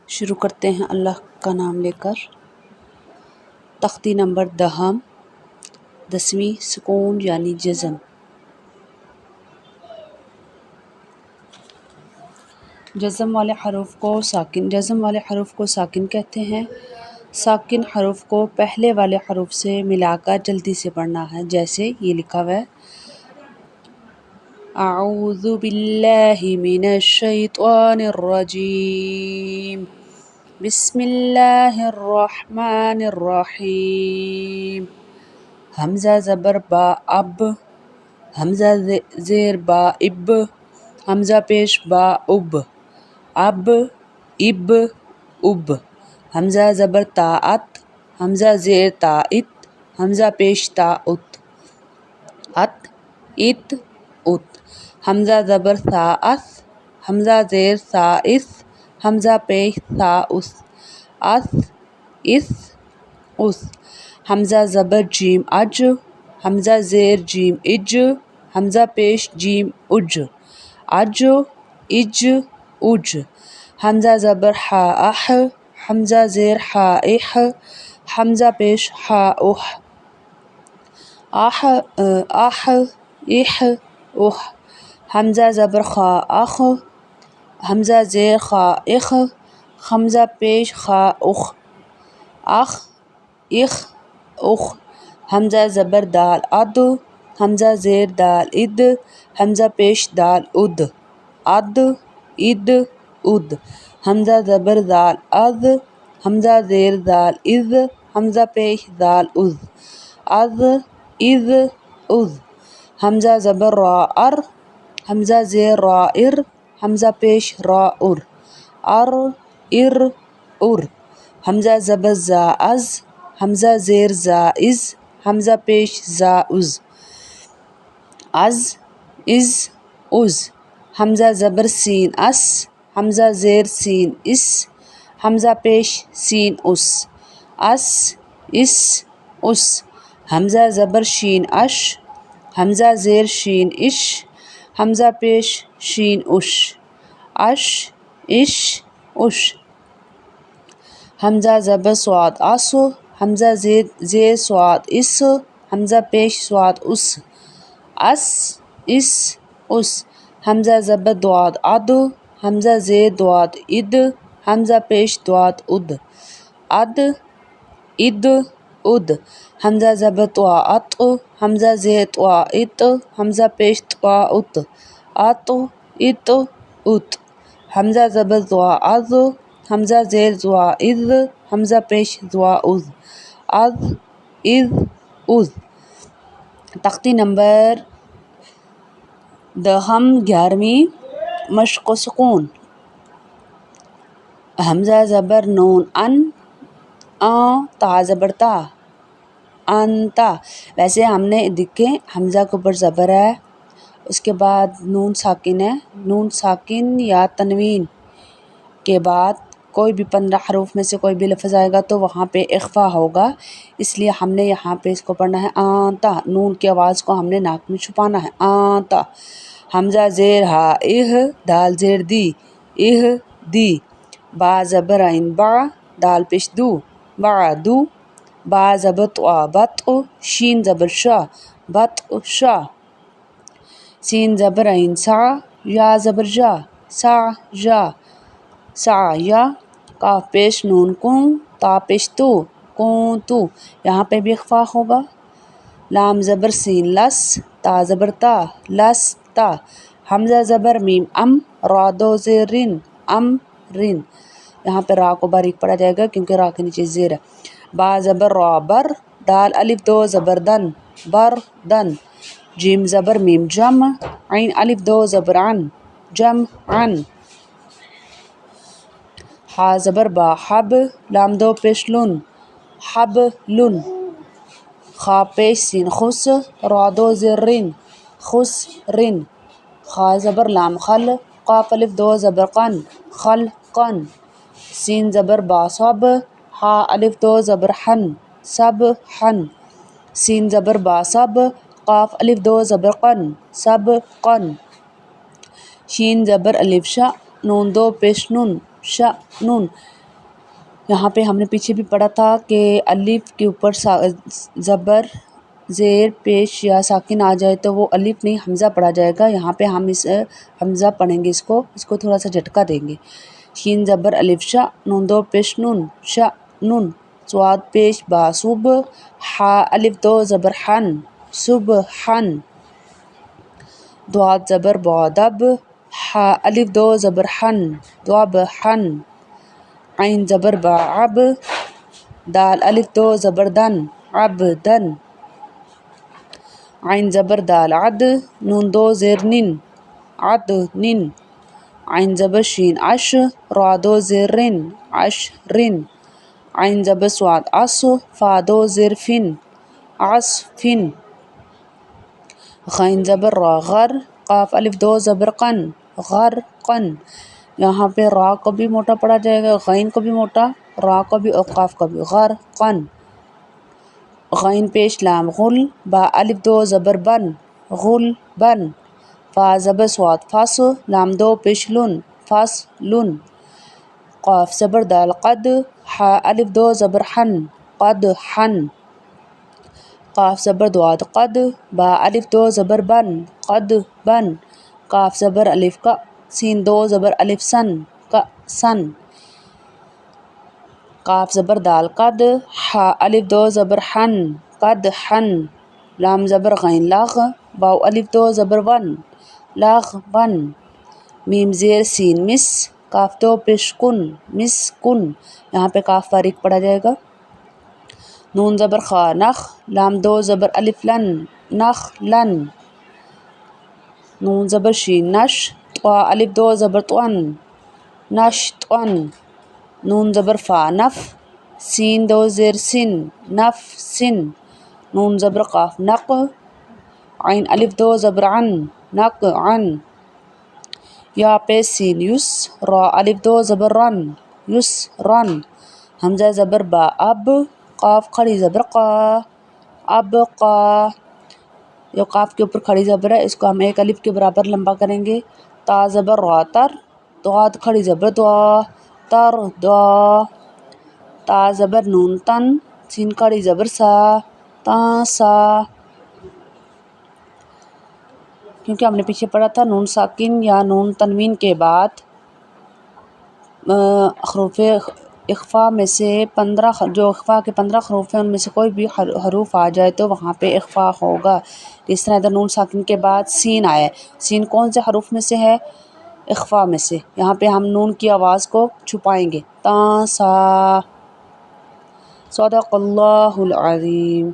شروع کرتے ہیں اللہ کا نام لے کر۔ تختی نمبر 10، 10ویں سکون یعنی جزم۔ جزم والے حروف کو ساکن کہتے ہیں۔ ساکن حروف کو پہلے والے حروف سے ملا کر جلدی سے پڑھنا ہے، جیسے یہ لکھا ہوا ہے اعوذ باللہ من الشیطان الرجیم بسم اللہ الرحمن الرحیم۔ حمزہ زبر با اب، حمزہ زیر با اب، حمزہ پیش با اب، اب اب اب، حمزہ زبر تا ات، حمزہ زیر تا ات، حمزہ پیش تا ات، ات ات ات، حمزہ زبر ثا اس، حمزہ زیر ثا اس، حمزہ پیش ثا اس، اس اس اس، حمزہ زبر جیم اج، حمزہ زیر جیم اج، حمزہ پیش جیم اج، اج اج اج، حمزہ زبر حا اح، حمزہ زیر حا اح، حمزہ پیش حا اح، اح اح اح اح، حمزہ زبر خا اخ، حمزہ زیر خا اخ، حمزہ پیش خا اخ، اخ اخ اخ، حمزہ زبر دال اد، حمزہ زیر دال اد، حمزہ پیش دال اد، اد اد اد، حمزہ زبر دال از، حمزہ زیر دال از، حمزہ پیش دال از، از از از، حمزہ زبر را ار، حمزہ زیر را ار، حمزہ پیش را ار، ار ار ار، حمزہ زبر زا از، حمزہ زیر زا از، حمزہ پیش زا از، از از از، حمزہ زبر سین اس، حمزہ زیر سین اس، حمزہ پیش سین اس، اس اس اس، حمزہ زبر شین اش، حمزہ زیر شین اش، حمزہ پیش شین اش، اش اش اش، حمزہ زبر صاد اس، حمزہ زیر صاد اس، حمزہ پیش صاد اس، اس اس اس، حمزہ زبر دعاد اد، حمزہ زیر دعاد اد، حمزہ پیش دعاد اد، اد اد اد، حمزہ زبر طوا ات، حمزہ زیر طوا ات، حمزہ پیش طوا ات، ات ات ات، حمزہ زبر زوا از، حمزہ زیر زوا از، حمزہ پیش زوا از، از از از۔ تختی نمبر 10، 11ویں مشق و سکون۔ حمزہ زبر نون ان، تا زبر تا، انتا۔ ویسے ہم نے دیکھیں حمزہ کے اوپر زبر ہے، اس کے بعد نون ساکن ہے، نون ساکن یا تنوین کے بعد کوئی بھی 15 حروف میں سے کوئی بھی لفظ آئے گا تو وہاں پہ اخفا ہوگا، اس لیے ہم نے یہاں پہ اس کو پڑھنا ہے آنتا، نون کی آواز کو ہم نے ناک میں چھپانا ہے، آنتا۔ حمزہ زیر ہا اہ، دال زیر دی اہ دی، با زبر عین با، دال پیش دو با دو، با زبر طوا بط، شین زبر شا بط شا، سین زبر عین سا، یا زبر جا سا جا سا یا، کاف پیش نون کوں، تا پیش تو کوں تو، یہاں پہ بھی اخفا ہوگا، لام زبر سین لس، تا زبر تا لس تا، حمزہ زبر میم ام، را دو زیر رن ام رن، یہاں پہ را کو باریک پڑھا جائے گا کیونکہ را کے نیچے زیر ہے، با زبر را بر، دال الف دو زبر دن بر دن، جیم زبر میم جم، عین الف دو زبر عن جم عن، ہا زبر با حب، لام دو پیش لن حب لن، خا پیش سین خس، را دو زیر رن خس رن، خا زبر لام خل، قاف الف دو زبر قن خل قن، سین زبر با صب، ہا الف دو زبر حن سب حن، سین زبر با سب، قاف الف دو زبر قن سب قن، شین زبر الف شا، نون دو پیش نن شأنٌ. یہاں پہ ہم نے پیچھے بھی پڑھا تھا کہ الف کے اوپر زبر زیر پیش یا ساکن آ جائے تو وہ الف نہیں حمزہ پڑھا جائے گا. یہاں پہ ہم اس حمزہ پڑھیں گے، اس کو تھوڑا سا جھٹکا دیں گے. شین زبر الف شا، نون دو پیش نون شأنٌ، صاد پیش با صب، حا الف دو زبر حن صبحن، ضاد زبر با دب، حا الف دو زبر حن ضبحن، عین زبر با عب، دال الف دو زبر دن عبدن، عین زبر دال عد، نون دو زیر نن عدنن، عین زبر شین عش، را دو زیر رن عشرن، عین زبر صاد عص، فا دو زیر فن عصفن، غین زبر را غر، قاف الف دو زبر قن غرقن. یہاں پہ را کو بھی موٹا پڑھا جائے گا، غین کو بھی موٹا، را کو بھی اور قاف کو بھی. غرقن، غین پیش لام غل، با الف دو زبر بن غلبن، فا زبر صاد فص، لام دو پیش لن فصلن، قاف زبر دال قد، حا الف دو زبر حن قدحن، قاف زبر دواد قد، با الف دو زبر بن قدبن، قاف زبر الف کا، سین دو زبر الف سن کسن، قاف زبر دال قد، حا الف دو زبر حن قدحن، لام زبر غین لغ، واو الف دو زبر ون لغون، میم زیر سین مس، قاف دو پیش کن مسکن. یہاں پہ کاف باریک پڑھا جائے گا. نون زبر خا نخ، لام دو زبر الف لن نخلن، نون زبر شین نش، طوا الف دو زبر طون نشطن، نون زبر فا نف، سین دو زیر سن نفسن، نون زبر قاف نق، عین الف دو زبر عن نقعن، یا پیش سین یس، را الف دو زبر رن یسرن، حمزہ زبر با اب، قاف کھڑی زبر قا ابقا. جو قاف کے اوپر کھڑی زبر ہے اس کو ہم ایک الف کے برابر لمبا کریں گے. تا زبر را تر، ضاد کھڑی زبر دعا تر دعا، تا زبر نون تن، سین کھڑی زبر سا سا. کیونکہ ہم نے پیچھے پڑھا تھا نون ساکن یا نون تنوین کے بعد حروف اخفا میں سے 15 جو اخفا کے 15 حروف ہیں ان میں سے کوئی بھی حروف آ جائے تو وہاں پہ اخفا ہوگا. اس طرح ادھر نون ساکن کے بعد سین آیا ہے. سین کون سے حروف میں سے ہے؟ اخفا میں سے. یہاں پہ ہم نون کی آواز کو چھپائیں گے. تا سا. صدق اللہ العظیم.